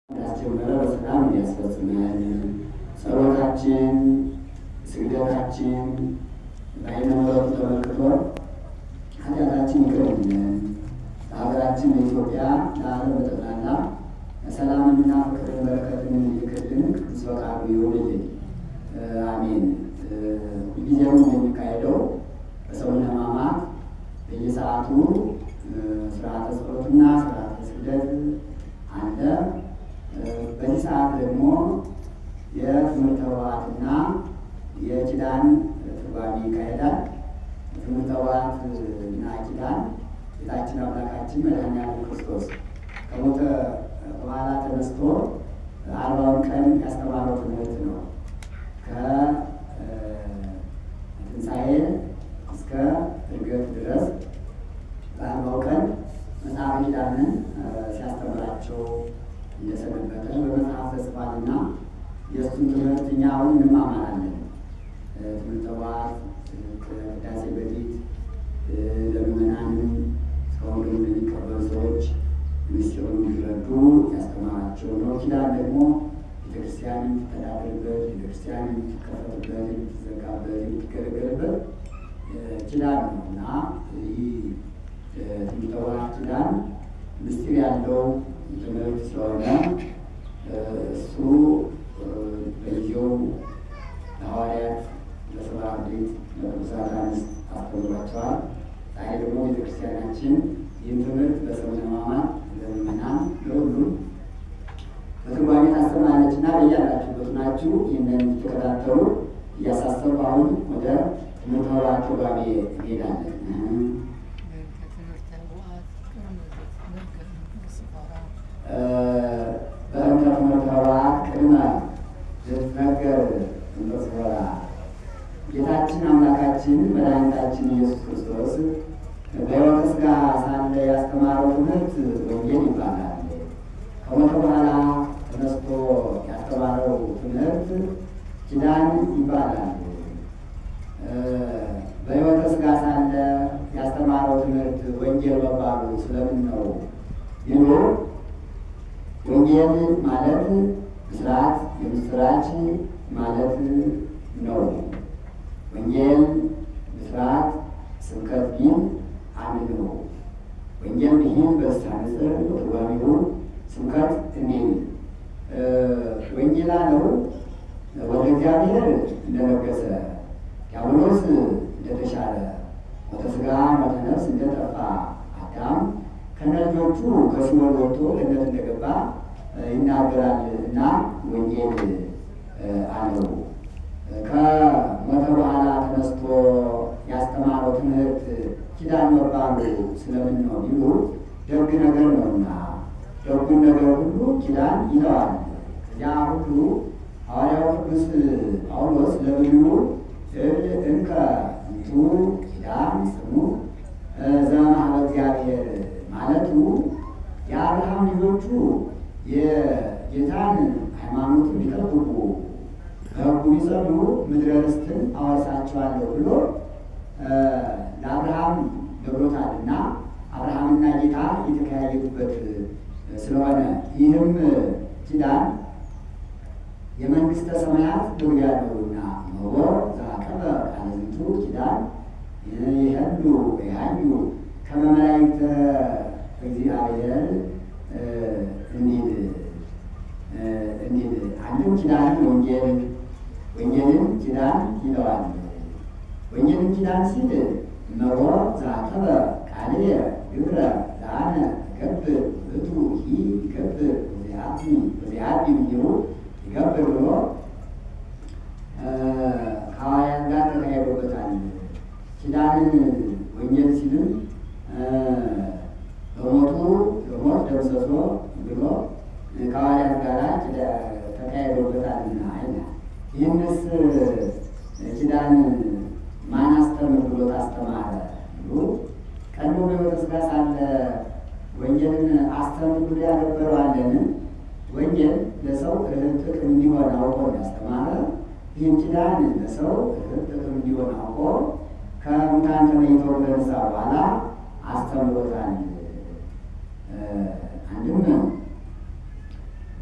ያስጀመረ በሰላም እንዲያስፈጽመን ጸሎታችን፣ ስግደታችን በዓይነ ምሕረቱ ተመልክቶ ኃጢአታችን ይቅር ይበለን። ለሀገራችን ለኢትዮጵያ ለዓለም በጠቅላላ ሰላምንና ፍቅርን በረከትን እንዲልክልን ቅዱስ ፈቃዱ ይሁንልን። አሜን። ሁልጊዜም እንደሚካሄደው በሰሙነ ሕማማት በየሰዓቱ ስርዓተ ጸሎትና ስርዓተ ስግደት አለ። በዚህ ሰዓት ደግሞ የትምህርተ ኅቡዓትና የኪዳን ትርጓሜ ይካሄዳል። ትምህርተ ኅቡዓትና ኪዳን ጌታችን አምላካችን መድኃኒዓለም ክርስቶስ ከሞተ በኋላ ተነስቶ 40ውን ቀን ያስተማረው ትምህርት ነው። ከትንሣኤ እስከ ዕርገት ድረስ በ40ው ቀን መጽሐፈ ኪዳንን ሲያስተምራቸው እንደሰነበተ በመጽሐፍ ተጽፏልና የእሱን ትምህርት እኛ አሁን እንማማራለን። ትምህርተ ኅቡዓት ከቅዳሴ በፊት ለምዕመናንም እስካሁን ደግሞ ለሚቀበሉ ሰዎች ምስጢሩን እንዲረዱ ያስተማራቸው ነው። ኪዳን ደግሞ ቤተክርስቲያን የምትተዳደርበት፣ ቤተክርስቲያን የምትከፈትበት፣ የምትዘጋበት፣ የምትገለገልበት ኪዳን ነው እና ይህ ትምህርተ ኅቡዓት ኪዳን ምስጢር ያለው ትምህርት ስለሆነ እሱ በጊዜው ለሐዋርያት፣ ለሰብዓ አርድእት፣ ለቅዱሳን አንስት አስተምሯቸዋል። ዛሬ ደግሞ ቤተክርስቲያናችን ይህን ትምህርት በሰሙነ ሕማማት ለምዕመናን ለሁሉም በትርጓሜ ታስተምራለች እና በያላችሁበት ናችሁ ይህንን እንድትከታተሉ እያሳሰብኩ አሁን ወደ ትምህርተ ኅቡዓት ትርጓሜ እንሄዳለን። በእንተ ትምህርተ ኅቡዓት ቅድመ ልትነገር እንተ ጽሕፈራ ጌታችን አምላካችን መድኃኒታችን ኢየሱስ ክርስቶስ በሕይወተ ሥጋ ሳለ ያስተማረው ትምህርት ወንጌል ይባላል። ከሞተ በኋላ ተነስቶ ያስተማረው ትምህርት ኪዳን ይባላል። በሕይወተ ሥጋ ሳለ ያስተማረው ትምህርት ወንጌል መባሉ ስለምን ነው ይሉ ወንጌል ማለት ብስራት፣ የምስራች ማለት ነው። ወንጌል፣ ብስራት፣ ስብከት ቢል አንድ ነው። ወንጌል ብሂል በልሳነ ጽርዕ ወትርጓሜሁ ስብከት እንዲል ወንጌል አለው ወደ እግዚአብሔር እንደነገሰ ዲያብሎስ እንደተሻረ ሞተ ሥጋ ሞተ ነፍስ እንደጠፋ አዳም ከነልጆቹ ከሲኦል ወጥቶ ገነት እንደገባ ይናገራል እና ወንጌል አለው። ከሞተ በኋላ ተነስቶ ያስተማረው ትምህርት ኪዳን መባሉ ስለምን ነው ቢሉ ደግ ነገር ነውና ደጉን ነገር ሁሉ ኪዳን ይለዋል። ያ ሁሉ ሐዋርያው ቅዱስ ጳውሎስ ለብሉዩ እንከ እንቱ ኪዳን ጽኑ ዘእምኀበ እግዚአብሔር ማለቱ የአብርሃም ልጆቹ የጌታን ሃይማኖትን ቢጠብቁ በሕጉ ቢጸኑ ምድረ ርስትን አወርሳቸዋለሁ ብሎ ለአብርሃም ነግሮታልና አብርሃምና ጌታ የተከያየቱበት ስለሆነ ይህም ኪዳን የመንግሥተ ሰማያት መግቢያ ነውና እነሆ ዘአቀበ ቃለ ዝንቱ ኪዳን ይሄሉ ይሃዩ ከመ መላእክተ እግዚአብሔር እንዲል አንድም ኪዳንን ወንጌልን ኪዳን ይለዋል። ወንጌልን ኪዳን ሲል እነሆ ዘአቀበ ቃልየ ግብረ ዘአነ እገብር ውእቱ ይገብር ወዚአቢ ብሎ ይገብር ብሎ ከሐዋርያት ጋር ተካሂዶበታል። ኪዳንን ወንጌል ሲልም በሞቱ በሞት ደምሰሶ ብሎ ከሐዋርያት ጋር ተካሂዶበታልና አይደል? ይህንስ ኪዳን ማን አስተምር ብሎ ታስተማረ ብሎ ቀድሞ በሕይወተ ሥጋ ሳለ ወንጌልን አስተምር ብሎ ያነበረው አለን? ወንጌል ለሰው ጥቅም እንዲሆን አውቆ ያስተማረ፣ ይህን ኪዳን ለሰው ጥቅም እንዲሆን አውቆ ከሙታን ተለይቶ ከተነሳ በኋላ አስተምሮታል። አንድም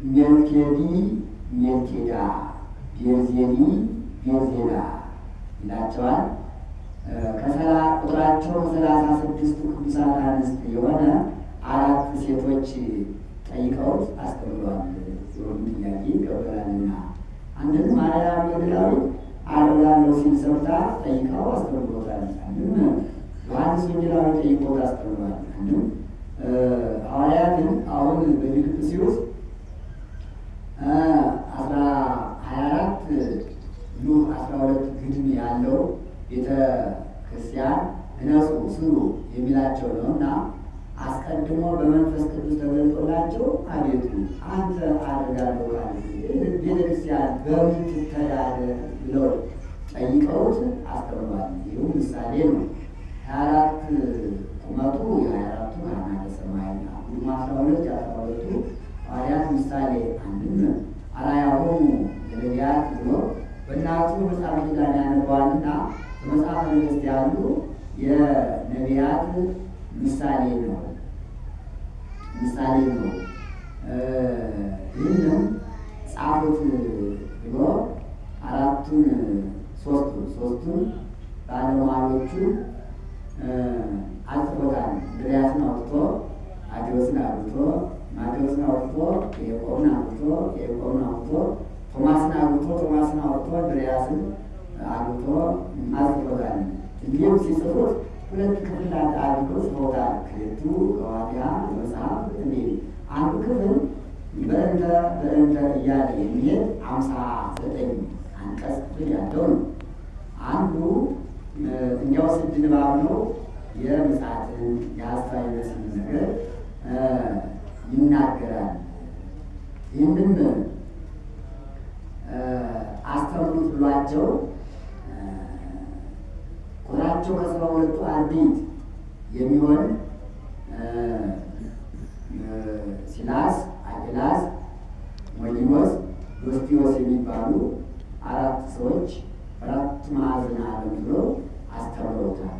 ሜልኬዲ ሜልኬዳ፣ ቤርዜሊ ቤርዜላ ይላቸዋል። ቁጥራቸው 36 ቅዱሳን አንስት የሆነ 4 ሴቶች ጠይቀውት አስተምሯል። የሆኑ ጥያቄ ይቀበላልና አንድም ማርያም መግደላዊት አድርጋለሁ ሲል ሰምታ ጠይቀው አስተምሮታል። አንድም ዮሐንስ ወንጌላዊ ጠይቆት አስተምሯል። አንድም ሐዋርያትን አሁን በፊልጵስዩስ 24 12 ግድም ያለው ቤተ ክርስቲያን እነጹ ስሩ የሚላቸው ነው እና አስቀድሞ በመንፈስ ቅዱስ ተገልጦላቸው አቤቱ አንተ አደርጋለሁ ካለ ቤተ ክርስቲያን በምን ትተዳደር ብለው ጠይቀውት አስተምሯል። ይህም ምሳሌ ነው። 24 ቁመቱ የ24ቱ ካህናተ ሰማይ፣ አንዱም 12 የ12ቱ ሐዋርያት ምሳሌ፣ አንድም አርአያሆሙ ለነቢያት ብሎ በእናቱ መጽሐፈ ኪዳን ያነበዋልና በመጽሐፈ ነገሥት ያሉ የነቢያት ምሳሌ ነው። ይህንም ጻፉት ብሎ ሶስቱን ባለሟሎቹ አጽፎታል። እንድርያስን አውጥቶ ማቴዎስን አውጥቶ ያዕቆብን አውጥቶ ቶማስን አውጥቶ እንድርያስን አውጥቶ አጽፎታል። እንዲሁም ሲጽፉት 2 ክፍል አድርገው ጽፎታል። ክሌቱ ገዋትያ መጽሐፍ እንዲህ አንዱ ክፍል በእንተ እያለ የሚሄድ 59 አንቀጽ ክፍል ያለው ነው። አንዱ እንዲያው ስድ ንባብ ነው። የምጽአትን የሐሳዊ መስል ነገር ይናገራል። ይህንም አስተምሩት ብሏቸው ቁጥራቸው ከ72ቱ አርድእት የሚሆን ሲላስ፣ አቂላስ፣ ሞሊኖስ፣ ዮስጢዮስ የሚባሉ 4 ሰዎች 4 ማዕዘነ ዓለም ብሎ አስተምረውታል።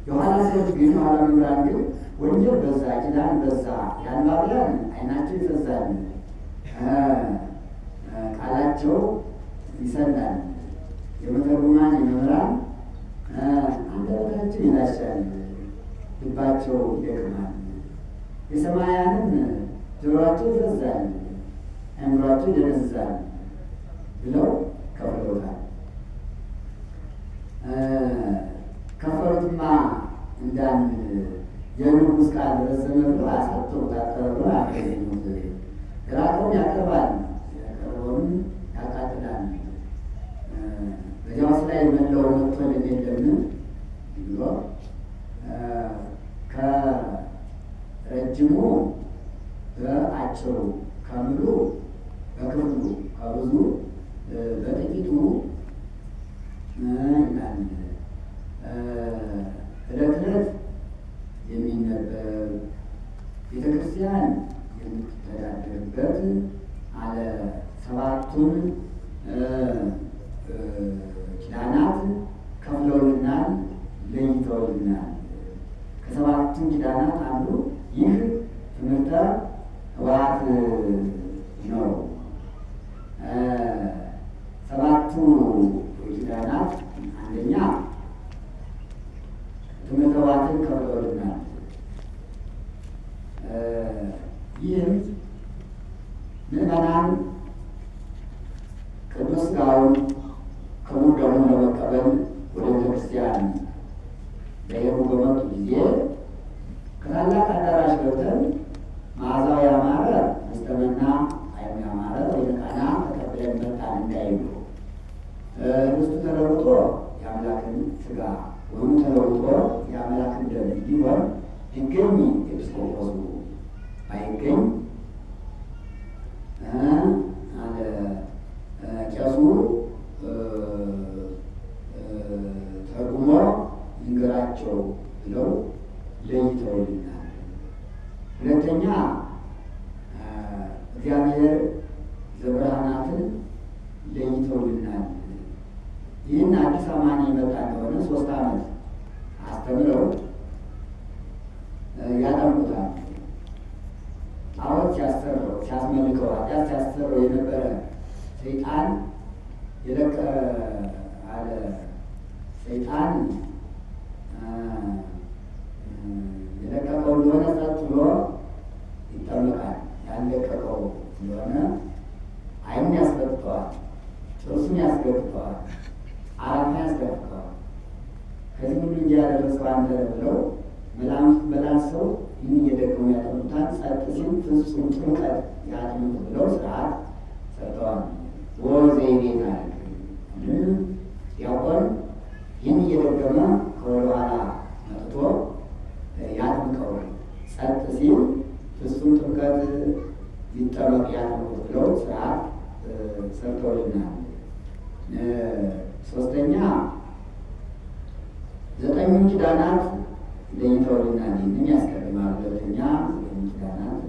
የኋላ ሰዎች ግን ኋላ መምህራን ግን ወንጌል በዛ፣ ኪዳን በዛ፣ የአንባቢያን ዓይናቸው ይፈዛል፣ ቃላቸው ይሰላል፣ የመተርጉማን የመምህራን አንደበታቸው ይላሻል፣ ልባቸው ይደክማል፣ የሰማያንን ጆሮአቸው ይፈዛል፣ አእምሯቸው ይደነዝዛል ብለው ከፍለውታል። ከፈሉትማ እንዳንድ የንጉሥ ቃል ረዘመ ብሎ አሳጥሩት፣ አቀረ ብሎ አያገኙት። የራቀውን ያቀርባል፣ ያቀረበውን ያቃጥላል። በዚያውስ ላይ መለው መጥቶልን የለምን ብሎ ከረጅሙ በአጭሩ፣ ከምሉ በክፍሉ፣ ከብዙ በጥቂቱ ይላል። ዕለት ዕለት የሚነበብ ቤተ ክርስቲያን የምትተዳደርበት አለ 7ቱን ኪዳናት ከፍለውልናል፣ ለይተውልናል። ከ7ቱ ኪዳናት አንዱ ይህ ትምህርተ ኅቡዓት ነው። 7ቱ ኪዳናት አንደኛ ትምህርተ ኅቡዓትን ከፍለውልናል። ይህም ምዕመናን ቅዱስ ሥጋውን ክቡር ደሙን ለመቀበል ወደ ቤተ ክርስቲያን በሄዱ በመጡ ጊዜ ከታላቅ አዳራሽ ገብተን መዓዛው ያማረ መስተመና አይኑ ያማረ ወይነ ቃና ተቀብለን መጣን እንዳይሉ፣ ኅብስቱ ተለውጦ የአምላክን ሥጋ ወይኑ ተለውጦ የአምላክን ደም እንዲሆን ቢገኝ ኤጲስቆጶሱ ባይገኝ ቄሱ ተርጉሞ ይንገራቸው ብለው ለይተውልናል። ሁለተኛ እግዚአብሔር ዘብርሃናትን ለይተውልናል። ይህን አዲስ አማኒ ይመጣ እንደሆነ 3 ዓመት አስተምረው ያጠምቁታል። ጣዖት ሲያስመልከው ኃጢአት ሲያሰረው የነበረ ሰይጣን አለ ሰይጣን የለቀቀው እንደሆነ ጸጥ ብሎ ይጠመቃል። ያለቀቀው እንደሆነ ዓይኑን ያስፈጥተዋል፣ ጥርሱን ያስገብተዋል፣ አራፋ ያስደፍቀዋል። ከዚህ ሁሉ እንጂ ያደረሰው አንተ ብለው መላልሰው ይህን እየደገሙ ያጠኑታል። ጸጥ ሲል ፍጹም ጥምቀት ያጥምቁ ብለው ስርዓት ሰርተዋል። ወዘይቤት አለ ዲያቆን ይህን እየደገመ ከወደኋላ መጥቶ ያጥምቀው፣ ጸጥ ሲል ፍጹም ጥምቀት ሊጠመቅ ያጥምቁ ብለው ስርዓት ሰርተውልናል። ሶስተኛ ዘጠኙን ኪዳናት ለይተውልናል። ይህንን ያስቀድማል። ሁለተኛ ዘጠኙ ኪዳናት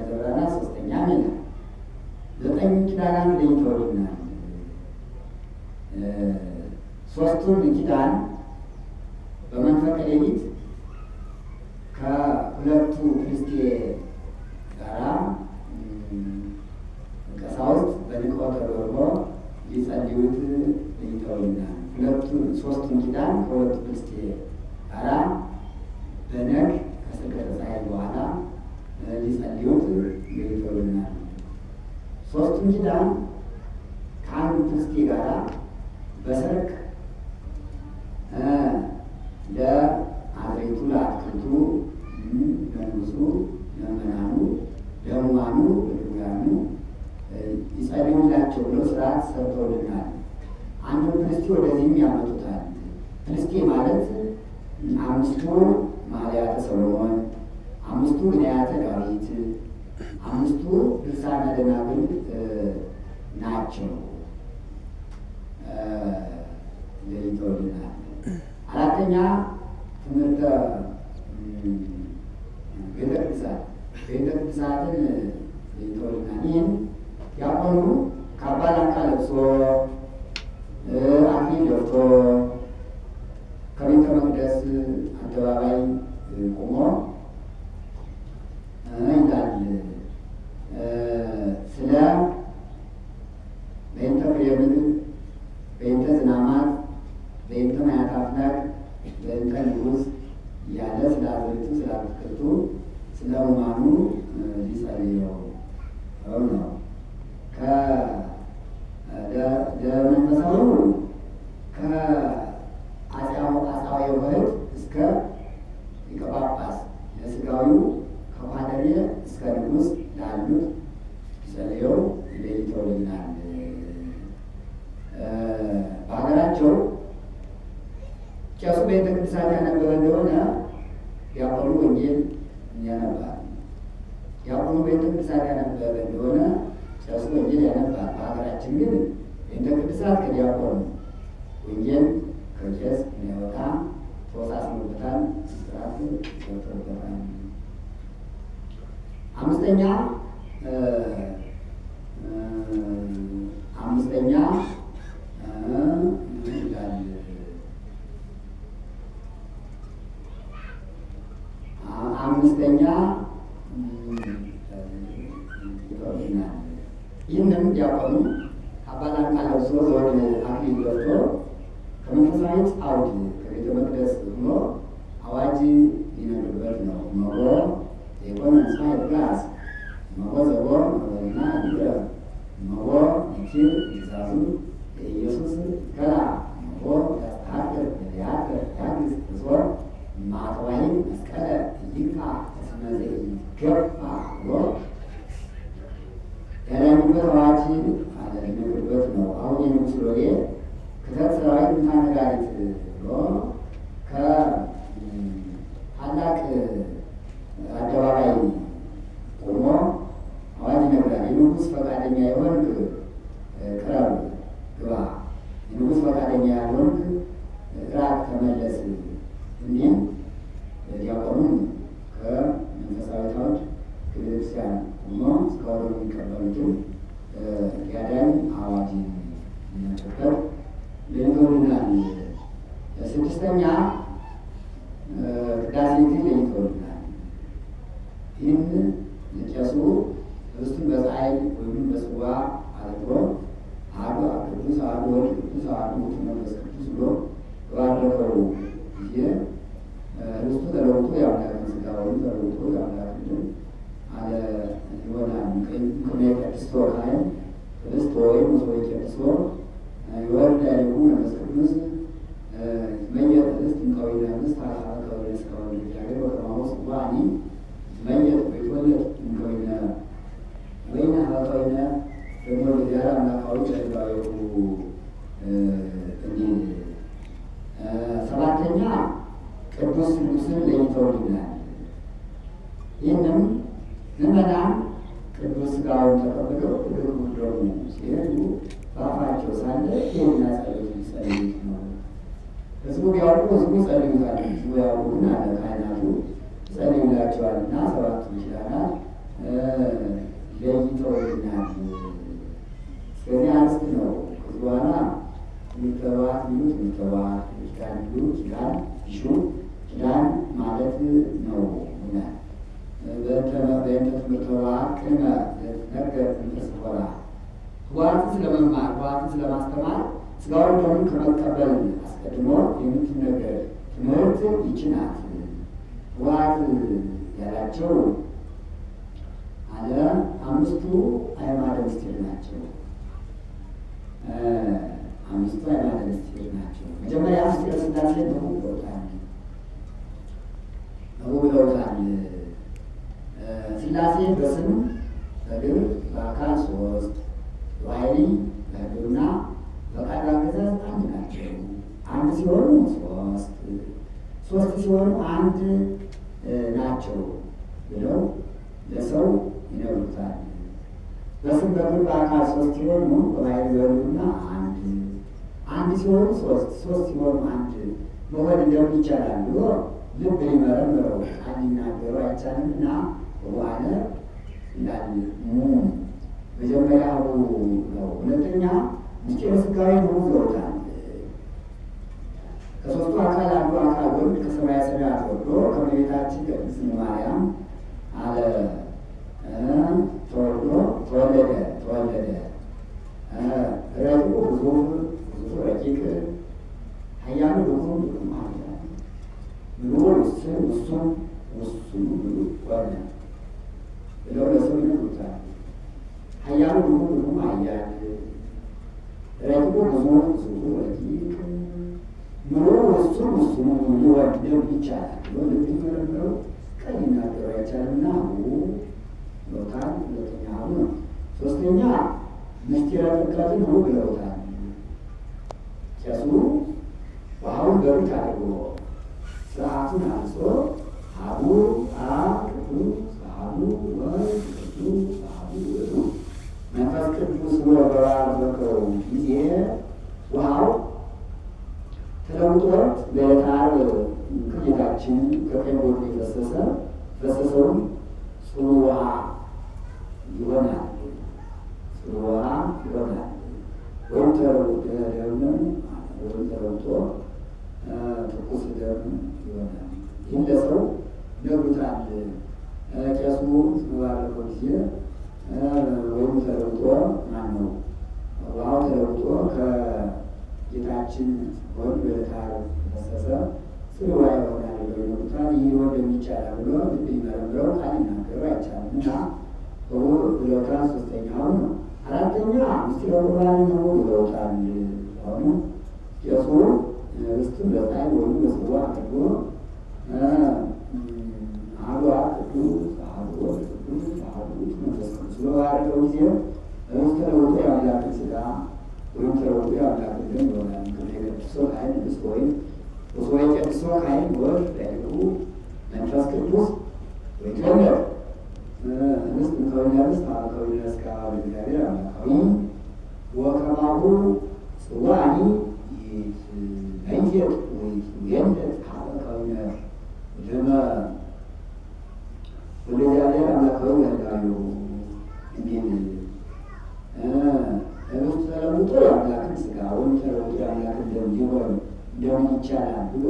ዘብራናት ሶስተኛ ሚና ዘጠኙ ኪዳናት ለይተውልናል። ሶስቱን ኪዳን በመንፈቀ ሌሊት ከሁለቱ ክርስቴ ጋራ ቀሳውስት በንቆተ ዶርሞ ሊጸልዩት ለይተውልናል። ሶስቱን ኪዳን ከሁለቱ ክርስቴ ጋራ በነግ ከስርቀተ ፀሐይ በኋላ ሊጸልዩት ለይተውልናል። ሶስቱን ኪዳን ከአንዱ ክርስቴ ጋራ በሰርክ ለአዝሬቱ፣ ለአትክልቱ፣ ለንጉሱ፣ ለመናኑ፣ ለሕሙማኑ፣ ለድውያኑ ይጸልዩላቸው ብለው ስርዓት ሰርተውልናል። አንዱን ክርስቴ ወደዚህም ያመጡታል። ክርስቴ ማለት አምስቱ ማኅሌያተ ሰሎሞን፣ አምስቱ ግንያተ ዳዊት፣ አምስቱ ድርሳነ ደናግል ናቸው። ለይተውልናል። አራተኛ ትምህርተ ቤተ ቅድሳትን ለይተውልናል። ይህም ዲያቆኑ ካባ ላንቃ ለብሶ አክሊል ደፍቶ ከቤተ መቅደስ አደባባይ ቆሞ ይላል ስለ በእንተ ፍሬ ምድር፣ በእንተ ዝናማት፣ በእንተ ማያተ አፍላክ፣ በእንተ ንጉሥ እያለ ስለ አዝርዕቱ፣ ስለ አትክልቱ፣ ስለ ሕሙማኑ ሊጸልየው ነው። ለመንፈሳዊው ከአፄ ወሕድ እስከ ሊቀ ጳጳስ፣ ለሥጋዊው ከፓደሬ እስከ ንጉሥ ላሉት ጸልየው ለይተውልናል። በሀገራቸው ቄሱ ቤተ ቅዱሳን ያነበበ እንደሆነ ዲያቆኑ ወንጌል ያነባል። ዲያቆኑ ቤተ ቅዱሳን ያነበበ እንደሆነ ቄሱ ወንጌል ያነባል። በሀገራችን ግን ቤተ ቅዱሳት ከዲያቆኑ ወንጌል ከቄስ የሚያወጣ ተወሳስኖበታል፣ ስርዓት ሰርቶበታል። አምስተኛ ይላል አምስተኛ ይጠሩናል። ይህንም ዲያቆኑ ካባ ላንቃ ለብሶ ዘወድ አክሊል ደፍቶ ከመንፈሳዊት አውድ ከቤተ መቅደስ ሆኖ አዋጅ ሊነግርበት ነው። እመቦ የኮነ ንጽሐ ይትጋስ፣ እመቦ ዘቦ መበልና ይቅረብ፣ እመቦ ይችል ትእዛዙ የኢየሱስ ይከላ፣ እመቦ ያስተሐቅር ነቢያት ያግዝ ሕዝቦ ማዕተባይ መስቀለ ይግፋ እስመ ዘይገፋ ብሎ ያለንበት አዋጅ ሊነግርበት ነው። አሁን የንጉሥ ሎሌ ክተት ሰራዊት ምታ ነጋሪት ብሎ ከታላቅ አደባባይ ቆሞ አዋጅ ይነግራል። የንጉሥ ፈቃደኛ የሆንክ ቅረብ ግባ፣ የንጉሥ ፈቃደኛ ያልሆንክ ራቅ ተመለስ። እንዲህም ዲያቆኑን ከመንፈሳዊት አውድ ከቤተክርስቲያን ቆሞ እስካሁን የሚቀበሉትን ያዳኝ አዋጅ የሚነግርበት ለይተውልናል። ስድስተኛ ቅዳሴ ጊዜ ለይተውልናል። ይህን ቄሱ ኅብስቱን በፀሐይ ወይም በጽዋ አድርጎ አሐዱ አብ ቅዱስ አሐዱ ወልድ ቅዱስ አሐዱ ውእቱ መንፈስ ቅዱስ ብሎ ባረከው ጊዜ ኅብስቱ ተለውጦ የአምላክን ሥጋ ወይም ተለውጦ የአምላክን ደም አለ ይሆናል። ቅድመ ቀድስቶ ካህን ኅብስት ወይም መሶበ ቀድሶ ይወርድ ያለሙ መንፈስ ቅዱስ መየጥ ኅብስት እምከዊነ ኅብስት ሀበ ከዊነ ሥጋ ወልድ እግዚአብሔር ወከማሁ ጽዋዕኒ መየጥ ወይትወለድ እምከዊነ ወይነ ሀበ ከዊነ ደግሞ እግዚአብሔር አምላካዊ ጸጋው እንዲል። ሰባተኛ ቅዱስ ስሉስን ለይተውልናል። ይህንም ምዕመናን ቅዱስ ሥጋውን ተቀብለው ክቡር ደሙ ሲሄዱ በአፋቸው ሳለ ይህና ጸሎት ሊጸልዩት ነው። ሕዝቡ ቢያውቁ ሕዝቡ ጸልዩታል። ሕዝቡ ያውቁ ግን አለ ካህናቱ ጸልዩላቸዋልና ሰባቱ ኪዳናት ለይተውልናል። ስለዚህ አንስት ነው። ከዚህ በኋላ ሚተባት ሚሉት ሚተባት ኪዳን ሚሉት ኪዳን ቢሹ ኪዳን ማለት ነው ይላል። በእንተ ትምህርተ ዋዕድ ቅድመ ነገር እንተስኮራ ዋዕድን ስለመማር ዋዕድን ስለማስተማር ሥጋውን ደሙን ከመቀበል አስቀድሞ የምትነገር ትምህርት ይህች ናት። ዋዕድ ያላቸው አለ አምስቱ አዕማደ ምስጢር ናቸው። አምስቱ አዕማደ ምስጢር ናቸው። መጀመሪያ ምስጢረ ሥላሴ ነው ብለውታል። ሥላሴ በስም በግብር በአካል ሶስት በባሕሪ በሕልውና በቃል በአገዛዝ አንድ ናቸው። አንድ ሲሆኑ ሶስት፣ ሶስት ሲሆኑ አንድ ናቸው ብለው ለሰው ይነግሩታል። በስም በግብር በአካል ሶስት ሲሆኑ በባሕሪ በሕልውና አንድ፣ አንድ ሲሆኑ ሶስት፣ ሶስት ሲሆኑ አንድ መሆን እንደምን ይቻላል ብሎ ልብ ሊመረምረው ቃል ሊናገሩ አይቻልምና በኋላ ይላል። መጀመሪያ ነው። ሁለተኛ ምስጢረ ሥጋዌ ነው ብለውታል። ከሦስቱ አካል አንዱ አካል ወልድ ከሰማየ ሰማያት ወርዶ ከእመቤታችን ቅድስት ማርያም አለ ተወለደ ረቂቁ ግዙፍ ረቂቅ ኃያሉ ድኩም ኃያል ምሉዕ ውስን ውሱን ምሉዕ ሆነ ብለው ለሰው ይነግሩታል። ኃያሉ ድኩም ኃያል ረቂቁ ግዙፍ ረቂቅ ምሉዕ ውሱን ሊሆን እንደምን ይቻላል ብሎ ልብ ሊመረምረው ቃል ሊናገሩ አይቻልምና ብለውታል። ሁለተኛ ነው። ሦስተኛ ምስጢረ ጥምቀትን ነው ብለውታል። ቄሱ ውሃውን በፊት አድርጎ ስርዓቱን አንጾ አሐዱ አብ ቅዱስ አሐዱ ወልድ ቅዱስ አሐዱ ውእቱ መንፈስ ቅዱስ ብሎ በባረከው ጊዜ ውሃው ተለውጦ በዕለተ ዓርብ ከጌታችን ከቀኝ በኩል ፈሰሰውን ጽኑ ውሃ ይሆናል። ጽኑ ውሃ ይሆናል። ወይም ተለውጦ ትኩስ ደም ይሆናል። ይህን ለሰው ይነግሩታል። ቄሱ ባረከው ጊዜ ወይም ተለውጦ ማነው ውሃው ተለውጦ ከጌታችን ወይም በዕለተ ዓርብ ፈሰሰ ጽኑ ውሃ ይሆናል ብለው ይነግሩታል። ይህ ወንድም ይቻላል ብሎ ልብ ሊመረምረው ቃል ሊናገሩ አይቻልም እና ብለውታል። ሦስተኛው ነው። አራተኛ ምስጢረ ቁርባን ነው ብለውታል። አሁኑ ቄሱ ኅብስቱን በፀሐይ ወይም በጽዋ አድርጎ አሐዱ አብ ቅዱስ አሐዱ ወልድ ቅዱስ አሐዱ ውእቱ መንፈስ ቅዱስ ብሎ ባረከው ጊዜ ኅብስቱ ተለውጦ የአምላክን ሥጋ ወይም ተለውጦ የአምላክን ደም ይሆናል። ቅዱስ ካህን ኅብስት ወይም መሶበ ቀድሶ ካህን ወልድ ዳይቁ መንፈስ ቅዱስ ወይትወለድ ኅብስት እምከዊነ ኅብስት ሀበ ከዊነ ሥጋ እግዚአብሔር አምላካዊ ወከማሁ ጽዋዕኒ ይትመየጥ ወይትወለድ ሀበ ከዊነ ደመ ወለእግዚአብሔር አምላካዊ ያህላዩ እንዲል ኅብስቱ ተለውጦ የአምላክን ሥጋ ወይም ተለውጦ የአምላክን ደም ሊሆን እንደምን ይቻላል ብሎ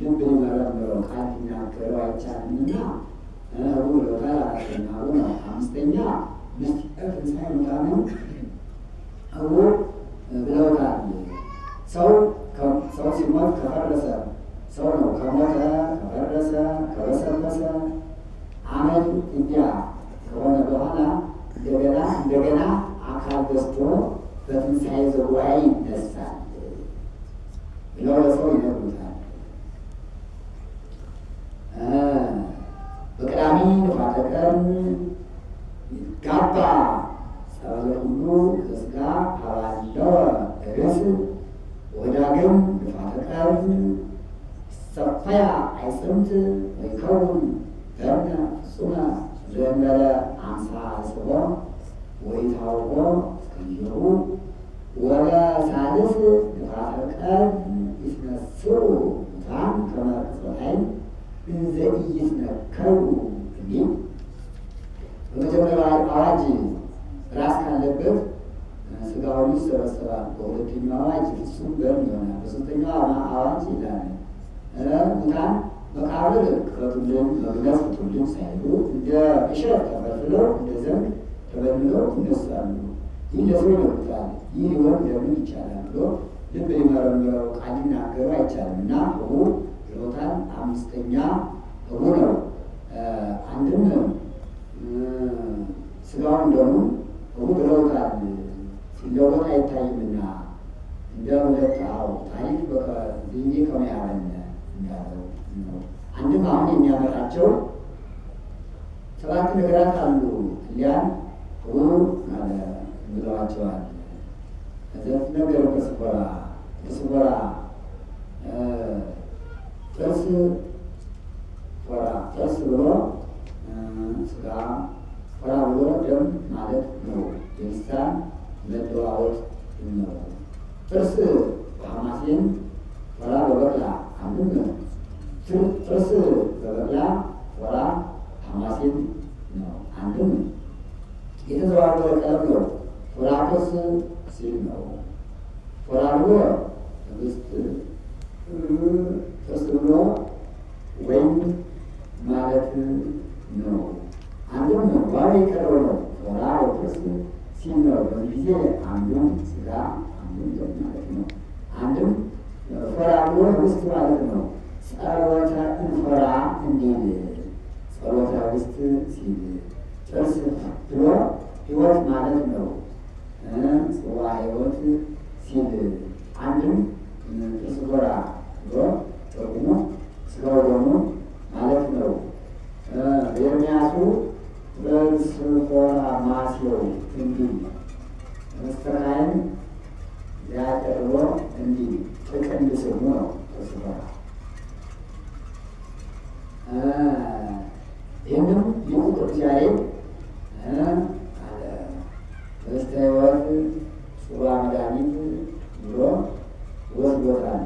ልብ ሊመረምረው ቃል ሊናገረው አይቻልምና ብለውታል። አራተኛ ዓመት እንዲያ ከሆነ በኋላ እንደገና አካል ገዝቶ በትንሣኤ ዘጉባኤ ይነሳል ብለው ለሰው ይነግሩታል። በቀዳሚ ንፋተ ቀን ይጋባ ጸበለ ሁሉ ዘሥጋ ሀባለው ርእስ ወዳግም ንፋተ ቀን ይሰፈያ አይጽምት ወይከውን ደምነ ፍጹመ ዘእንበለ አምሳ ስቦ ወይታውቆ እስከይሁ ወበሳልስ ንፋተ ቀን ይትነስኡ ሙታን ከመ ቅጽበተ ዓይን እንዘ ኢይትነከሩ እንዲህ በመጀመሪያው አዋጅ ራስ ካለበት ሥጋው ይሰበሰባል። በሁለተኛው አዋጅ ፍጹም ደም ይሆናል። በሦስተኛው አዋጅ ይላል ሙታን መቃብር ክፈቱልን፣ መግነዝ ፍቱልን ሳይሉ እንደ እሸት ተፈልፍለው እንደ ዘንግ ተበልለው ይነሳሉ። ይህ ለሰው ይነግሩታል። ይህ ሊሆን እንደምን ይቻላል ብሎ ልብ ሊመረምረው ቃል ሊናገሩ አይቻልም እና ህቡ ብሎታል። አምስተኛ ህቡ ነው። አንድም ሥጋውን ደሙ ህቡ ብለውታል። ሲለወጥ አይታይምና እንደ ሁለት ታሪክ በዚህ ከመያበነ እንዳለው ነው። አንድም አሁን የሚያመጣቸው 7 ነገራት አሉ። እሊያን ህቡ አለ ብለዋቸዋል። ከዘት ነገር ከስፎራ ጥርስ ፎራ ጥርስ ብሎ ሥጋ ፎራ ብሎ ደም ማለት ነው። የልሳን መለዋወጥ ነው። ጥርስ በሐማሴን ፎራ በበቅላ አንዱም ጥርስ በበቅላ ፎራ ሐማሴን ነው። አንዱም የተዘዋወረ ቀለም ነው። ፎራኮስ ሲል ነው። ፎራ ብሎ ህብስት ጥርስ ብሎ ወይም ማለት ነው። አንዱም ዋሪ ቀረው ነው። ፎራ ጥርስ ሲል ነው። በዚህ ጊዜ አንዱም ሥጋ አንዱም ደም ማለት ነው። አንድም ፎራ ብሎ ህብስት ማለት ነው። ጸሎተ እንፎራ እንዲል ጸሎተ ህብስት ሲል ጥርስ ብሎ ሕይወት ማለት ነው። ጽዋ ሕይወት ሲል አንድም ጥርስ ፎራ ብሎ ጥርጉሙ ሥጋው ደሙ ማለት ነው። ኤርምያሱ ጥርስ ፎራ ማስየው እንዲል መስተካይን ያቀርቦ እንዲል ጥቅል ስሙ ነው። ጥርስ ፎራ ይህንም ሊቁ ቅዱስ ያሬድ በስተ ሕይወት ጽዋ መድኃኒት ብሎ ወስዶታል።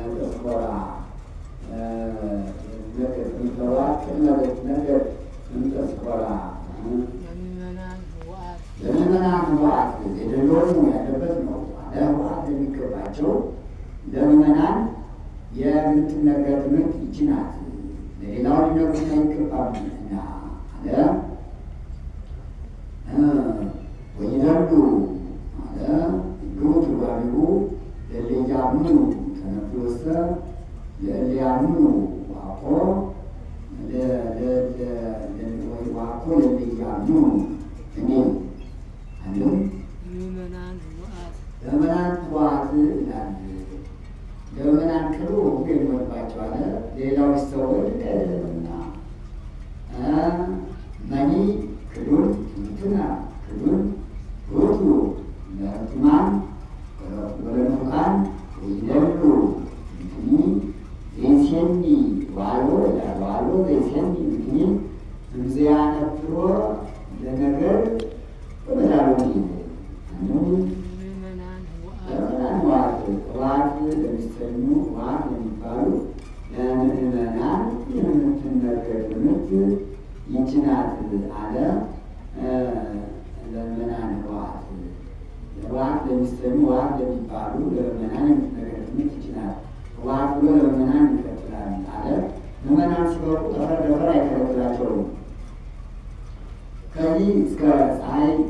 ጥርስ ፎራ ነገር ጥርስ ፎራ ለምእመናን ህቡዓት የደሎሙ ያለበት ነው። ለህቡዓት የሚገባቸው ለምእመናን የምትነገር ትምህርት ይህች ናት። ለሌላው ሊነግሩት አይገባም እና አለ ወይደሉ አለ ግቡ ትርጓሜሁ ለእለያምኑ ተነፍሎሰ ለእለያምኑ ዋቆ ዋቆ ለእለያምኑ እኔ አንድም ለምእመናን ህቡዓት ይላል። ለምእመናን ክብሩ ህቡ የሚሆንባቸው አለ። ሌላው ይስተወድ አይደለምና መኒ ክዱን ትምህርትና ክዱን ውእቱ ለሕቱማን ወለንፉቃን ወይደሉ እንትኒ ዘይሴኒ ዋሎ ይላል። ዋሎ ዘይሴኒ እንትኒ እምዘያነፍሮ ለነገር በመዳሉ ለምእመናን ህቡዓት ለሚሰኙ ህቡዓት የሚባሉ ለምእመናን የምትነገር ትምህርት ይህች ናት አለ። ለምእመናን ህቡዓት ለሚሰኙ ህቡዓት ለሚባሉ ለምእመናን የምትነገር ትምህርት ይህች ናት። ህቡዓት ብሎ ለምእመናን ይቀጥላል አለ። ምእመናን ሲወጡ ጠፈር ደፈር አይከለክላቸውም። ከዚህ እስከ ፀሐይ ነው።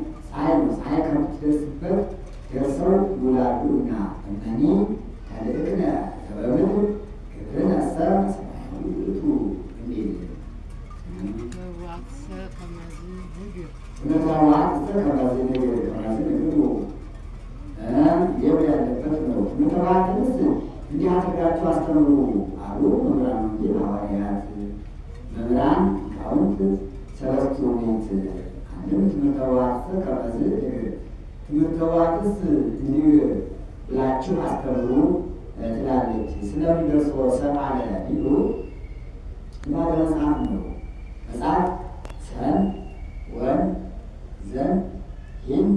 ፀሐይ ከምትደርስበት ደርሰው ይውላሉ እና እመኒ ተልእክነ በምድር ግብርነ ሰ ሰማያዊ ውእቱ ከመዝ ነገር የብር ያለበት ነው። ምዕራትንስ እንዲህ አድርጋችሁ አስተምሩ አሉ መምህራን ወንጌል ሐዋርያት፣ መምህራን ሊቃውንት ሰለስቱ ምዕት። አንድም ትምህርተ ኅቡዓትሰ ከመዝ ትምህርተ ኅቡዓትስ እንዲህ ብላችሁ አስተምሩ ትላለች። ስለምን ደርሶ ሰብአ ቢሉ ልማደ መጽሐፍ ነው። መጽሐፍ ሰን ወን ዘን ይን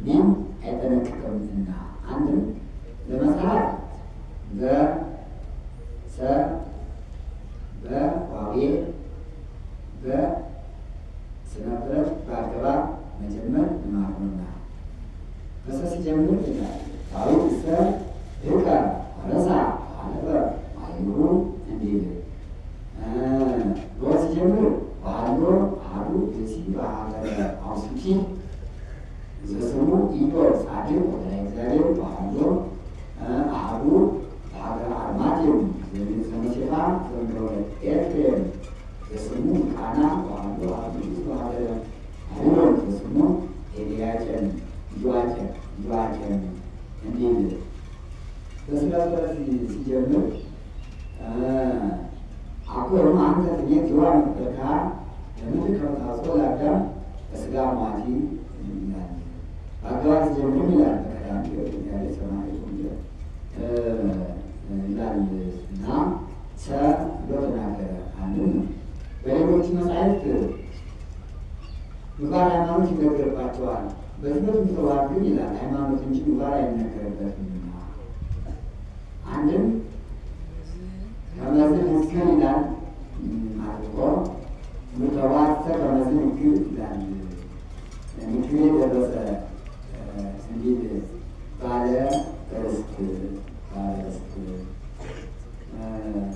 ሚም አይጠነቅቅምና አንድም ለመጽሐፍ በሰ በዋዌ በስነ ፍጥረት በአገባብ መጀመር ልማድ ነውና በሰ ሲጀምር ይላል ዳዊት እስከ ድቀ ረሳ አለበ አይሩ እንዲል ሎ ሲጀምር ባህሎ አዱ ደሲ በሀገረ አውስቲ ዘስሙ ኢዮር ጻድቅ ወደ እግዚአብሔር ባህሎ አዱ በሀገረ አርማቴም ዘመሴፋ ዘንድሮለ ኤፍሬም ዘስሙ ቃና ባህሎ አዱ በሀገረ አሪሮን ዘስሙ ኤልያቄም ኢዮአቄም እንዲል በስነ ፍጥረት ሲጀምር አኮርም አንተ ትቤት ዮሐን ፍቅርካ ለምድር ከመታጽኦ ለአዳም በሥጋ ሟቲ ይላል። በአገባብ ሲጀምርም ይላል በቀዳሚ ያለ ሰማይ ይላል እና ሰ ብሎ ተናገረ። አንድም በሌሎች መጻሕፍት ምግባር ሃይማኖት ይነገርባቸዋል። በትምህርት ምጽዋት ግን ይላል ሃይማኖት እንጂ ምግባር አይነገርበትምና አንድም ከመዝ ምስክር ይላል አድርጎ ምተዋሰ ከመዝ ምክር ይላል። ምክር የደረሰ እንዲል ባለ ርስት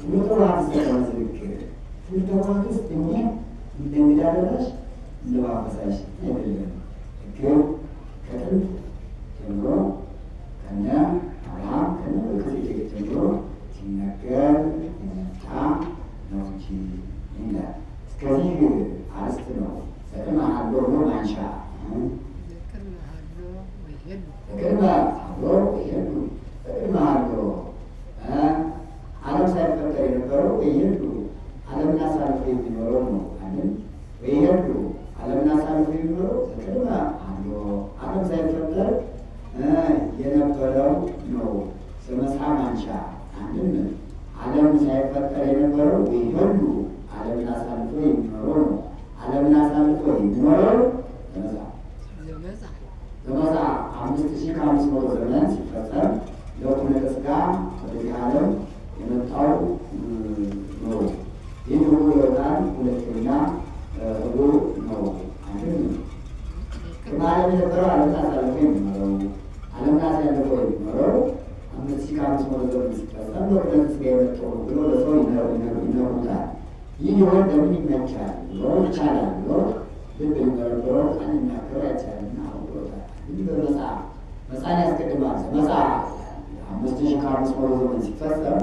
ምተዋሰ ከመዝ ምክር ምተዋት ውስጥ እኛ እንደ እንግዳ ደራሽ እንደ ማፈሳሽ አይደለም። ምክር ከጥንት ጀምሮ ከነ አብርሃም ከነ መልከጼዴቅ ጀምሮ ሲነገር የመጣ ነው እንጂ ይላል። እስከዚህ አርስት ነው። በቅድመ ሀሎ ብሎ ማንሻ በቅድመ ሀሎ ወይሄዱ በቅድመ ሀሎ ዓለም ሳይፈጠር የነበረው ወይሄዱ ዓለምን አሳልፎ የሚኖረው ነው። ዓለም ወይሄዱ ዓለምን አሳልፎ የሚኖረው በቅድመ ሀሎ ዓለም ሳይፈጠር የነበረው ነው። በመጽሐፍ ማንሻ አንድም ዓለም ሳይፈጠር የነበረው ወይሄዱ ዓለምን አሳልፎ የሚኖረው ነው። ዓለምን አሳልፎ የሚኖረው በመጽሐፍ 5500 ዘመን ሲፈጸም ለኩነተ ሥጋ ወደዚህ ዓለም የመጣው ነው። ይህ ሁሉ ይወጣል። ሁለተኛ ሁሉ ነው። አንድም ቅድመ ዓለም የነበረው ዓለምን አሳልፎ የሚኖረው ዓለምን አሳልፎ የሚኖረው 5500 ዘመን ሲፈጸም ለኩነተ ሥጋ የመጣው ብሎ ለሰው ይነግሩታል። ይህ ሊሆን ለምን ይመቻል ብሎ ይቻላል ብሎ ልብ የሚመረምረው ቃል የሚናገረው አይቻልና ብሎታል። ይህ መጽሐፍ ያስቀድማል። መጽሐፍ 5500 ዘመን ሲፈጸም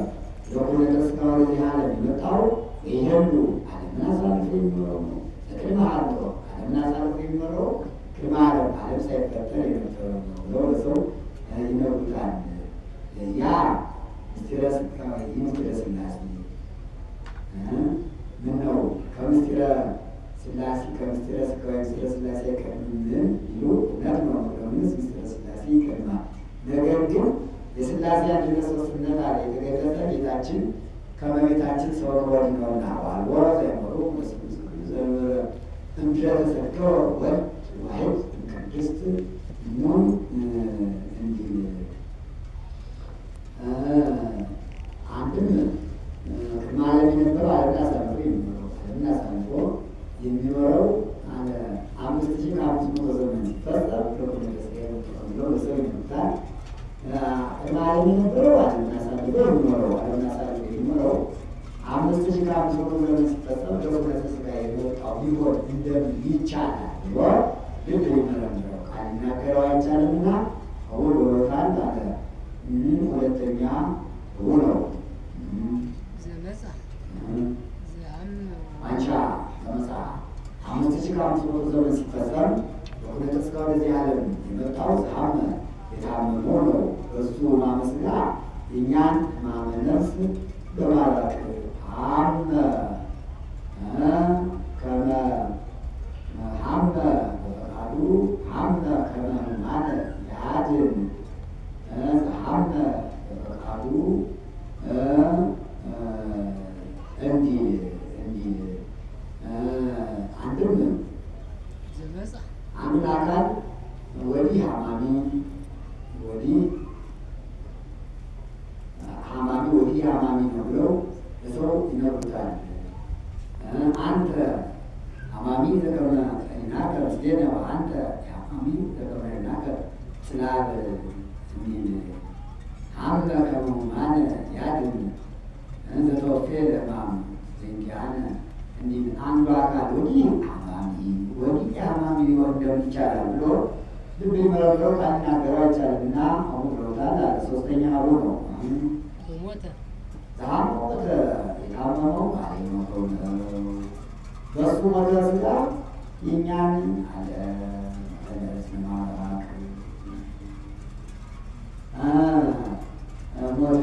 ለኩነተ ሥጋ ወደዚህ ዓለም የመጣው ይሄዱ ዓለምን አሳልፎ የሚኖረው ነው። በቅድመ ሀሎ ዓለምን አሳልፎ የሚኖረው ቅድመ ዓለም ሳይፈጠር የነበረው ነው ብለው ለሰው ይነግሩታል። ያ ምስጢረ ሥላሴ ምን ነው? ከምስጢረ ሥላሴ ከምስጢረ ሥጋ ምስጢረ ሥላሴ አይቀድምምን ይሉ እውነት ነው። ለምንስ ምስጢረ ሥላሴ ይቀድማል? ነገር ግን የሥላሴ አንድነት ሦስትነት አለ የተገለጸ ጌታችን ከመቤታችን ሰው ወድ ነውና ዋልቦ ዘመሩ መስሉስ ዘመረ እንደ ተሰከረ ወድ ዋሕድ ቅድስት ኑን እንዲል አንድም ቅድመ ዓለም የነበረው ዓለምን አሳልፎ የሚኖረው ዓለምን አሳልፎ የሚኖረው 5500 ዘመን ሲፈጸም ለኩነተ ሥጋ የመጣው ብለው ለሰው ይነግሩታል። ቅድመ ዓለም የነበረው ዓለምን አሳልፎ የሚኖረው ዓለምን አሳልፎ የሚኖረው 5500 ዘመን ሲፈጸም ለኩነተ ሥጋ የመጣው ሊሆን እንደምን ይቻላል ብሎ ልብ የሚመረምረው ቃል ሊናገረው አይቻልምና አሁን ብሎታል አለ። ሁለተኛ ነው ማንሻ በመጽሐፍ 5500 ዘመን ሲፈጸም በኩነተ ሥጋ ወደዚህ ዓለም የመጣው ዛመ የታመመው ነው። በሱ ሕማመ ሥጋ የእኛን ሕማመ ነፍስ በማራቅ ሀመ ከመ ሀመ በፈቃዱ ሀመ ከመ ሕማመ ያድን ሀመ በፈቃዱ እንዲል አንድም አንዱን አካል ወዲህ ሀማሚ ወዲህ ሀማሚ ወዲህ ሀማሚ ነው ብለው ለሰው ይነግሩታል። አንተ ሀማሚ ዘከመ ቀኒናከ ምስሌነ ወአንተ ሀማሚ ዘከመ ቀኒናከ ስላብ የሚል ሀመ ከመ ሕማመ ያድን ዘተወፌ ለሕማም ዘእንቲአነ እንዲል አንዱ አካል ወዲህ ሀማሚ ወዲህ ሀማሚ ሊሆን እንደሚቻላል ብሎ ልብ ሊመረምረው ካልናገረው አይቻልም እና አሁን ብለውታል አለ። ሶስተኛ አቡ ነው። ሞተ የታመመው አለመተው ነው። በሱ ሞተ ሥጋ የእኛን አለ ለማራቅ ሞተ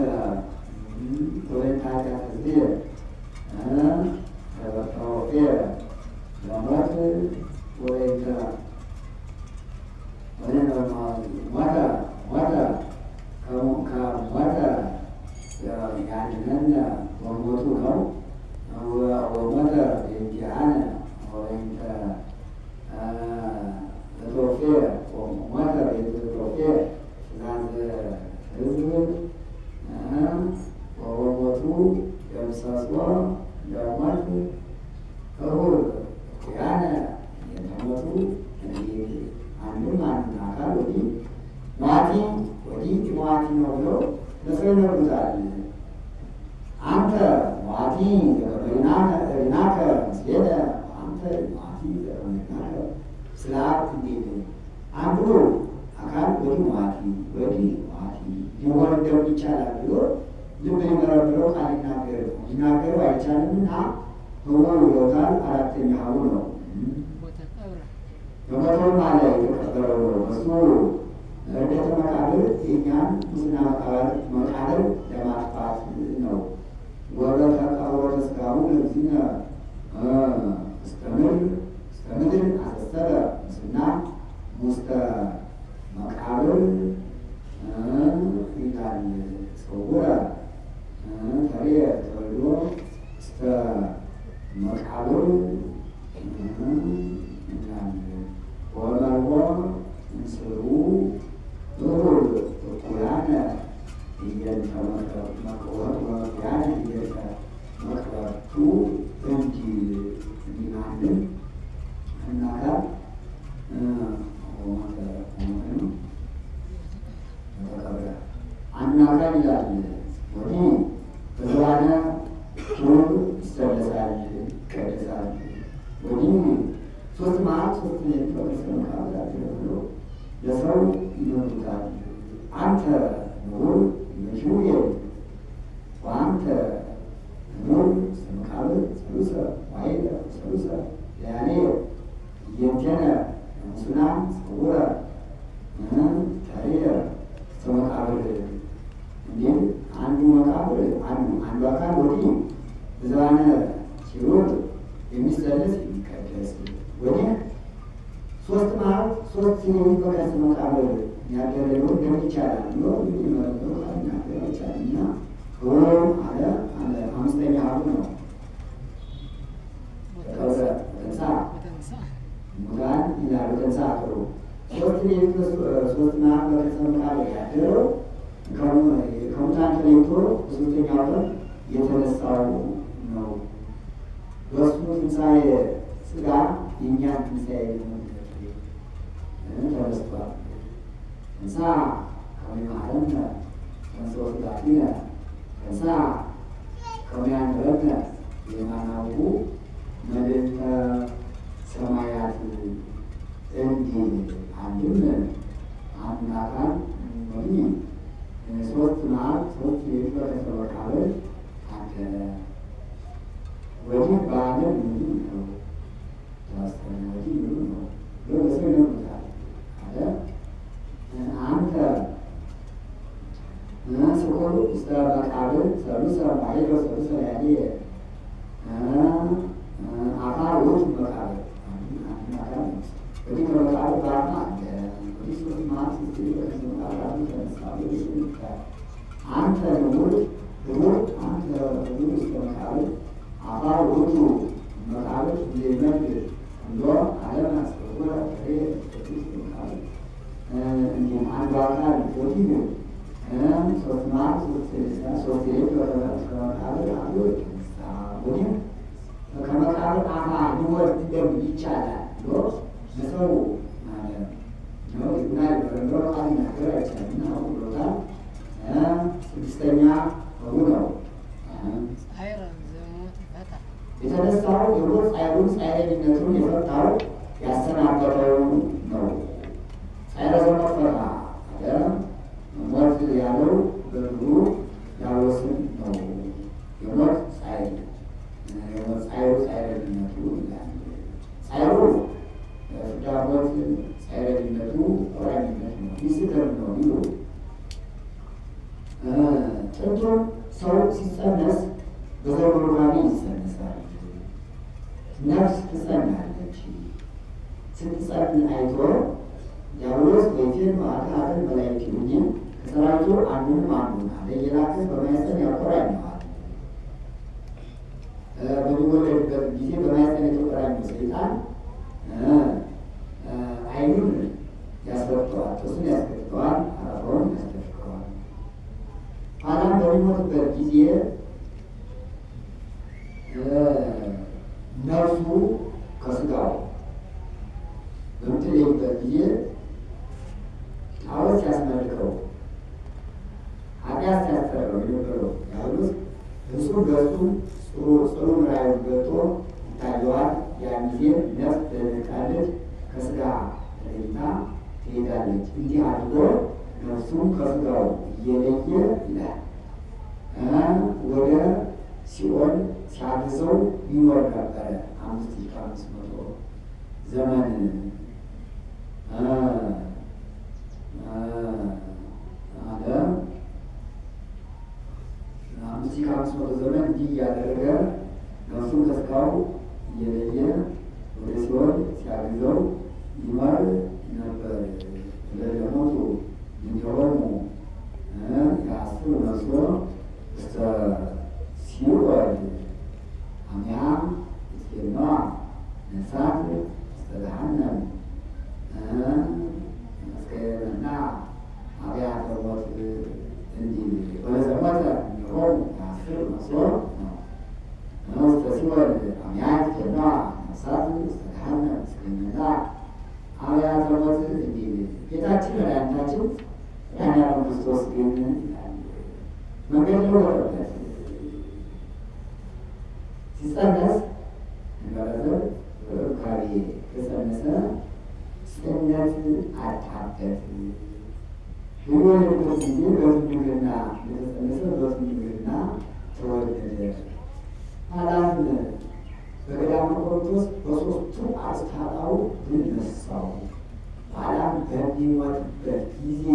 ወይታ ጊዜ ተወፌ ለሞት ወይተ ከሞተ ያድነን ወሞቱ ነው። ወሞተ የእንቲአነ ወይንተ ተወፌ ሞተ የተወፌ ትእዛዘ ሕዝብ ወሞቱ የምሰሶ ለሞት እሁር ያነ የተሞቱ አንዱም አንዱን አካል ወዲህ ሟቲ ወዲህ ሟቲ ነው ብሎ ለሰው ይነግሩታል። አንተ ሟቲ ዘከመ ምስሌነ አንተ ሟቲ ዘከመ ስላብ እንዴት አንዱ አካል ወዲህ ሟቲ ወዲህ ሟቲ ሊሆን እንደሚቻላል ብሎ ልብ ሊመረምረው ቃል ሊናገረው አይቻልምና ህወ ብሎታል። አራተኛ ሀቡ ነው። በሞተው ማለ የተቀበረው ነው። እሱ እርደተ መቃብር የእኛን ሙስና መቃብር ለማጥፋት ነው። ወበተቀብሮተ ሥጋሁ ለእግዚእነ እስከ ምድር አሰሰረ ሙስና ውስተ መቃብር ይላል ጽውረ ተሬ ተወልዶ እስከ መቃብር ይላል ወመርሆ ምስሉ እኩል እኩያነ እየንተ መቅወት ወእኩያነ እየንተ መቅወቱ እንዲል እንዲናልን እናጋር አናጋር ይላል። ወዲህ ብዙኃነ ኪሩብ ይሰለሳል ይቀደሳል። ወዲህ ሶስት መዓልት ሶስት ሌሊት በከርሰ መቃብር አደረ ብሎ ለሰው ይነግሩታል። አንተ ንዑር በኪሩቤል ወአንተ ንዑር ውስተ መቃብር ሠሉሰ ዋዕየ ሠሉሰ ለያሌየ ኢየንቴነ ሙስና ጽውረ ተሬየ ውስተ መቃብር እንዲል አንዱ መቃብር አንዱ አካል ወዲህ ብዙኃነ ኪሩብ የሚሰለስ የሚቀደስ ወዲህ ሶስት መዓልት ሶስት ሌሊት በከርሰ መቃብር ያደረ ሊሆን እንደሚቻላል ብሎ የሚመረምረው ቃል ይቻላል እና አለ አምስተኛ ሀቡ ነው። ተንሳ ሙታን ይላሉ። ተንሳ ጥሩ ሶስት ሌሊት ሶስት መዓልት በከርሰ መቃብር ያደረው ከሙታን ተለይቶ በሶስተኛው ቀን የተነሳው ነው። በእሱ ትንሣኤ ሥጋ የእኛን ትንሣኤ ተነስቷል። ተንሳ ከመ ይምሃረነ ተንሥኦ ሥጋቲነ ተንሳ ከመ ያንበረነ የማናውቁ መልዕልተ ሰማያት እንዲል አንድም አንዱን አካል ወዲህ ሶስት መዓልት ሶስት ሌሊት በከርሰ መቃብር አደረ። ወዲህ በዓለም ምንም ነው ወዲህ ምንም ነው ብሎ ለሰው ይነግሩታል። ውስጥ መቃብር አካል እንግዲህ ከመቃብር ጋር አለ ክርስቶስ ማለት መቃብር ተነሳ አንተ ንጉር ንጉር አንተ ንጉር እስከ መቃብር አፋ ውእቱ መቃብር ሊመድ እንዶ ዓለም አስገቡረ ፍሬ ቅዱስ መቃብር እንዲሁም አንዱ አካል ወዲህ ሶስት ማለት ሶስት ከመቃብር አንዱ ተነሳ ወዲህ ከመቃብር አፋ ሊወርድ እንደምን ይቻላል ብሎ ለሰው ማለት ነው። እና በረንዶ ቃል ነገር አይቻልና ብሎታል። ስድስተኛ ነው የተነሳው የሞት ጻይሩን ጻይረኝነቱን የፈታው ያሰናበተው ነው። ጻይረ ዘሞት ፈታ አለ ሞት ያለው በእግሩ ያወስን ነው። የሞት ጻይር የሞት ጻይሩ ጻይረኝነቱ ይላል። ጻይሩ ፍዳሞት ጻይረኝነቱ ቁራኝነት ነው። ይስገር ነው ይሉ ጥንቱን ሰው ሲጸነስ በዘር ሩካቤ ይጸነሳል። ነፍስ ትጸናለች። ስትጸን አይቶ ዲያብሎስ ወይቴን ማዕከላትን መላእክት ይሁን ከሰራዊቱ አንዱንም አንዱን ለየላከ በማኅፀን ያቆራኘዋል። በሚወለድበት ጊዜ በማኅፀን የተቆራኘው ሰይጣን ዓይኑን ያስፈተዋል፣ ጥርሱን ያስገጥተዋል፣ አረፋውን ያስደፍቀዋል። ኋላም በሚሞትበት ጊዜ ነፍሱ ከስጋው በምትለይበት ጊዜ ጣዖት ሲያስመልከው ኃጢአት ሲያሰራው የነበረው ዲያብሎስ እሱ ገጹ ጽሩ ምራዩን ገልጦ ይታየዋል። ያን ጊዜ ነፍስ ትደነቃለች፣ ከስጋ ተለይታ ትሄዳለች። እንዲህ አድርጎ ነፍሱም ከስጋው እየለየ ይላል ወደ ሲኦል ሲያግዘው ይኖር ነበረ 5500 ዘመን አለ። 5500 ዘመን እንዲህ እያደረገ ነፍሱን ከስጋው እየለየ ወደ ሲኦል ሲያግዘው ይኖር ነበር። ለሞቱ እንዲሆኑ የአስሩ ነፍሶ እስከ ሲኦል አሚያ እስኬማ ነሳት እስከ ገሃነም እስከና አብያተ ሞት እንዲል ወለዘሞተ የሚሆኑ የአስር ነፍሶ ነው። እስከ ሲኦል አሚያ እስኬማ ነሳት እስከ ገሃነም እስከና አብያተ ሞት እንዲል ጌታችን መድኃኒታችን መድኃኒዓለም ክርስቶስ ግን መንገድ ለወረበት ሲጸነስ እንበረዘብ ሩካቤ ከጸነሰ ጽነት አጣበት። በሚወለድበት ጊዜ በዝምድና የተጸነሰ በዝምድና ተወለደ። ኋላም በገዳመ ቆሮንቶስ በሦስቱ አስታጣው ድል ነሳው። ኋላም በሚሞትበት ጊዜ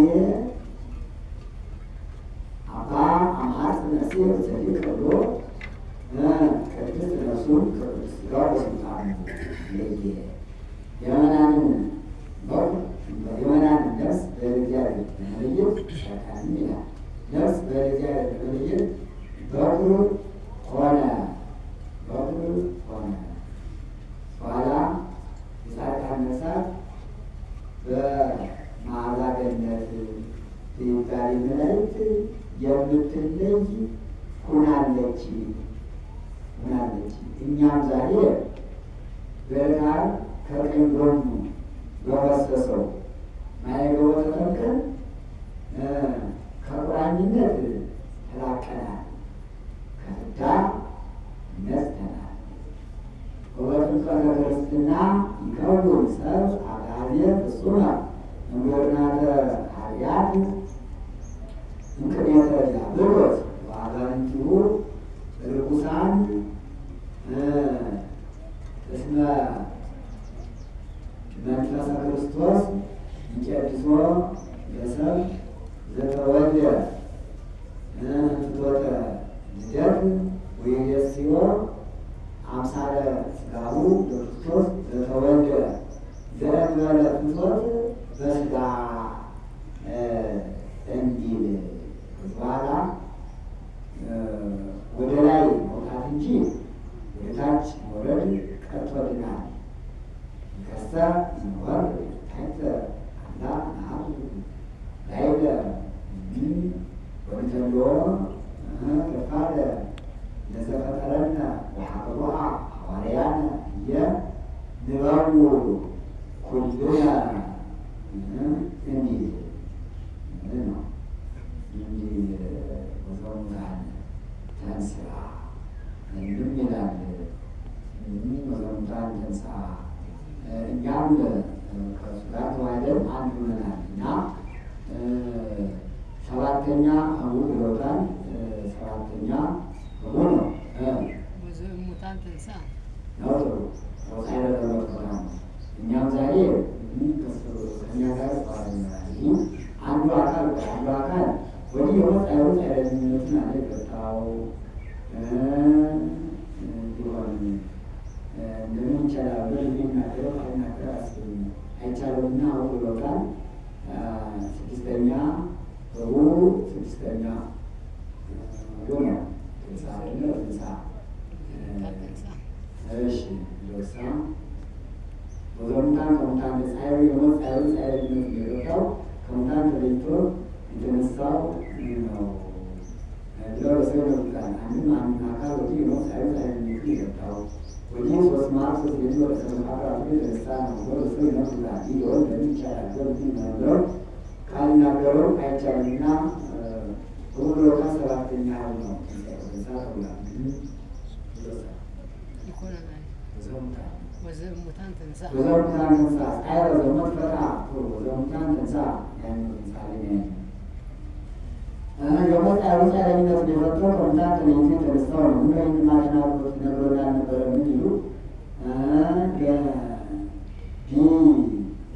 አባ አምሐጽ ነፍሴ ጸዲቅ ብሎ ቅድስት ነፍሱን ከቅዱስ ሥጋው በስልጣኑ ለየ። የመናንን ነፍስ በእግዚአብሔር ለመለየት ሸካሚ ይላል። ነፍስ በእግዚአብሔር ለመለየት በኩር ሆነ። በኋላ የጻድቃን ነፍሳት በመዓዛ ገነት በይባቤ መላእክት የምትለይ ሁናለች። እኛም ዛሬ በዕጣን ከቀኝ ጎኑ በፈሰሰው ማየገቦ ተጠምቀን ከቁራኝነት ተላቀናል፣ ከፍዳ ነጽተናል። በጥምቀተ ክርስትና ይከውን ሰብ አጋዜ ፍጹመ እምግብርናተ ኃጢአት እንቅኔተ ዲያብሎስ ወአጋንንቲሁ ርኩሳን እስመ መንፈሰ ክርስቶስ ይቀድሶ ለሰብ ዘተወልደ ፍትወተ ልደት ወይሬስዮ አምሳለ ሥጋሁ አካሉ ለክርስቶስ ዘተወልደ ዘእንበለ ፍትወት በሥጋ እንዲል በኋላ ወደ ላይ መውጣት እንጂ ወደ ታች መውረድ ቀርቶልናል። ከሰ ይኖር ታይተ አላ ናቱ ላይለ ወንተሎ ከፋለ ለዘፈጠረነ ወሐቅሮአ ሐዋርያነ እየ ንበቡ ኩልነ እንዲህ ነው እንዲህ ወዘሙታን ተንሥአ እንዲም ይላል። ወዘሙታን ተንሥአ እኛም ከእሱ ጋር ተዋህደን አንድ ሆነናል እና ሰባተኛ አቡ ብሎታል። ሰባተኛ አቡ ነው። ወዘሙታን ተንሥአ ነው ጥሩ ሳይረ ተመርኮታ እኛም ዛሬ ከእኛ ጋር ተዋህደናል። ይህ አንዱ አካል አንዱ አካል ወዲህ የወጣ የወጣ ያለኝነትን አለ ገጣው ቢሆን እንደምን ይቻላል በሚናገረው አይናገር አስብኝ አይቻለውና አቡ ብሎታል። ስድስተኛ ጥሩ ስድስተኛ ሆነ ትንሣኤ እሺ ሎሳ ወዘሙታን ከሙታን ፀሐዩ የሞት ፀሐዩ ፀሐይነት የወጣው ከሙታን ተለይቶ የተነሳው ነው ብለው ሰው ይመጣል። አንድም አንድ አካል ወዲህ የሞት ፀሐዩ ፀሐይነት የወጣው ወዲህ ሶስት ማር ሶስት ልጅ ወደ ተመካከራቱ የተነሳ ነው ብለው ሰው ይመጣል። ይህ ሊሆን ለምን ይቻላል ብለው ካልናገረው አይቻልምና ሁሉ ከሰባተኛ ነው ወዘሙታን ተንሥአ ወዘሙታን ተንሥአ ፀሐይ ወዘሞት ፈትሐ ወዘሙታን ተንሥአ የሞት ፀሐዩ ፀሐይነቱን የፈጠረው ከሙታን ተለይቶ የተነሳው ነው። ምን ወይም ማተናገሩት ነግሮ እንዳልነበረ ምን ይሉ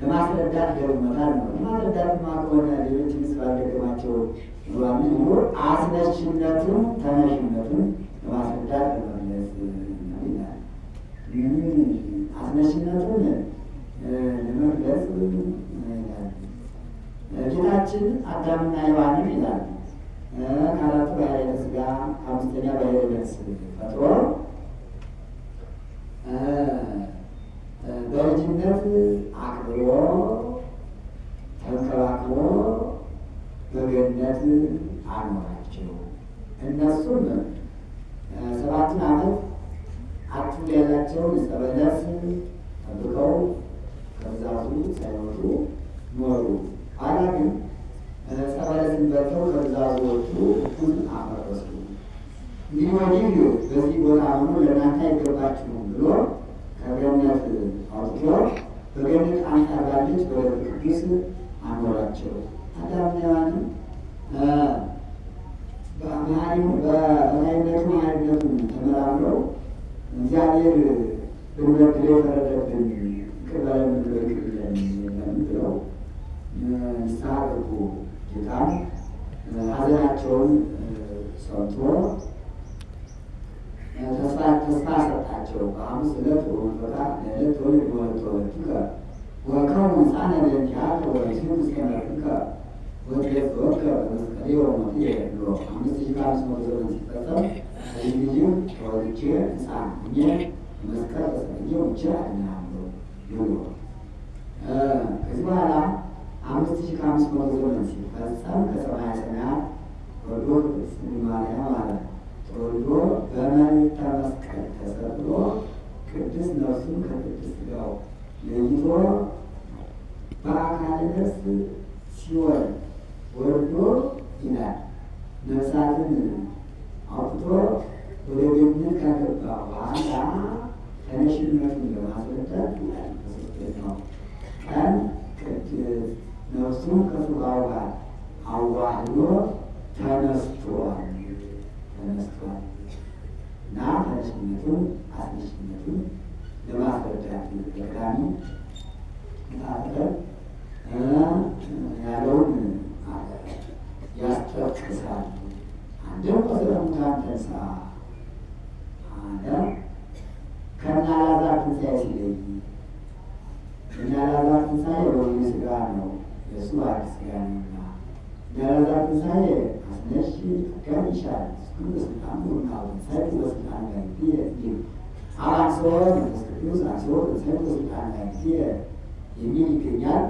ለማስረዳት ገርመታል ነው። ለማስረዳትማ ከሆነ ሌሎች ምስ ባልደገማቸው ኑሯን ይኖ አስነሽነቱን ተነሽነቱን ለማስረዳት ለመግለጽ ይላል። አስነሽነቱን ለመግለጽ ይላል። ጌታችን አዳምና ሔዋንን ይላል ከአራቱ ባሕርያተ ሥጋ ከአምስተኛ ባሕርየ ነፍስ ፈጥሮ በልጅነት አክብሮ ተንከባክቦ በገነት አኖራቸው። እነሱም 7 ዓመት አትብሉ ያላቸውን ዕፀ በለስ ጠብቀው ከዛፉ ሳይወጡ ኖሩ። ኋላ ግን ዕፀ በለስን በልተው ከዛፉ ወጡ፣ ሕጉን አፈረሱ። እንግዲህ ወዲህ በዚህ ቦታ ሆኖ ለእናንተ አይገባችሁም ብሎ ከገነት አውጥቶ በገነት አንጻር ባለች በደብረ ቅዱስ አኖራቸው። አዳምና ሔዋንም በበላይነቱ መሐሪነቱን ተመራምረው እግዚአብሔር ብንበድል የፈረደብን ይቅር በለን ብሎ ይቅር ይለን የለም ብለው ንስሐ ገቡ። ጌታም ሐዘናቸውን ሰምቶ ተስፋ ሰጣቸው። በሐሙስ ዕለት ወንፈታ ለዕለት ወልድ ወለተ ወለድከ ወከሙ ሕፃነ በእንቲአከ ወይሲሑ እስከ መርዕከ ወትቤጽሖከ በመስቀሌ ወሞትየ ብሎ 5500 ዘመን ሲፈጸም ከዚህ ጊዜም ተወልጄ ሕፃን ሆኜ መስቀል ተሰቅዬ ሙቼ አድናለሁ ብሎ ከዚህ በኋላ 5500 ዘመን ሲፈጸም ከሰማየ ሰማያት ወርዶ ቅድስት ማርያም ማለት ተወልዶ በመልዕልተ መስቀል ተሰቅሎ ቅድስት ነፍሱን ከቅድስት ሥጋው ለይቶ በአካለ ነፍስ ሲወል ወርዶ ይላል ነፍሳትን አውጥቶ ወደ ገነት ካገባ በኋላ ተነሽነቱን ለማስረዳት ይላል በሦስተኛው ቀን ቅድስት ነፍሱን ከሥጋው ጋር አዋህዶ ተነስቷል እና ተነሽነቱን አስነሽነቱን ለማስረዳት በቀዳሚ ታጥቀን ያለውን ያስጠቅሳል። አንድም ወዘሙታን ተንሥአ አለ ከነ ከእነ አልዓዛር ትንሣኤ ሲለይ እነ አልዓዛር ትንሣኤ በወይን ሥጋ ነው፣ የእሱ አዲስ ሥጋ ነውና እነ አልዓዛር ትንሣኤ አስነሽ ጠጋኝ ይሻል እሱ በስልጣኑ ነው ትንሣኤ በስልጣን ላይ አንሶ መንፈስ ቅዱስ አንሶ ትንሣኤ በስልጣን ላይ የሚል ይገኛል።